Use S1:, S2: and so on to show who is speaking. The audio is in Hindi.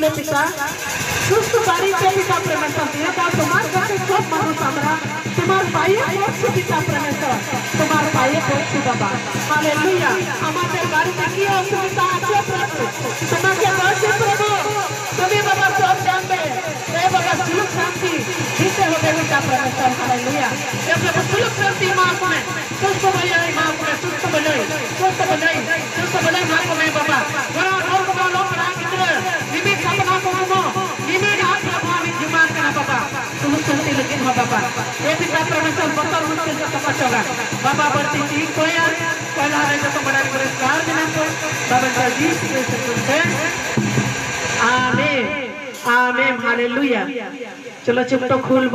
S1: ले पिता सुस्त बारी के पिता परमेश्वर दिया का तुम्हार करके सब मानो सामरा तुम्हार पाए मोक्ष पिता परमेश्वर तुम्हार पाए मोक्ष बाबा हालेलुया हमारे बारे में किया सुविधा आज्ञा प्रभु तुम्हारे बारे प्रभु तुम्हें बाबा सब जानते हे बाबा सुख शांति जीते हो गए पिता परमेश्वर हालेलुया हे प्रभु सुख शांति मार्ग में सुस्त बनाए मार्ग में सुस्त बनाए मार्ग में बाबा वरा और बाबा लोग राग इधर निमित अपना को तुम निमित आप प्रभावित जुबान करना बाबा तुम सुनते लेकिन हो बाबा ये पिता परमेश्वर बतर मुश्किल से पता चला बाबा बढ़ती ठीक को यार पहला है जो तो बड़ा पुरस्कार देना को बाबा जी से सुनते आमीन आमीन हालेलुया चलो चुप तो खुल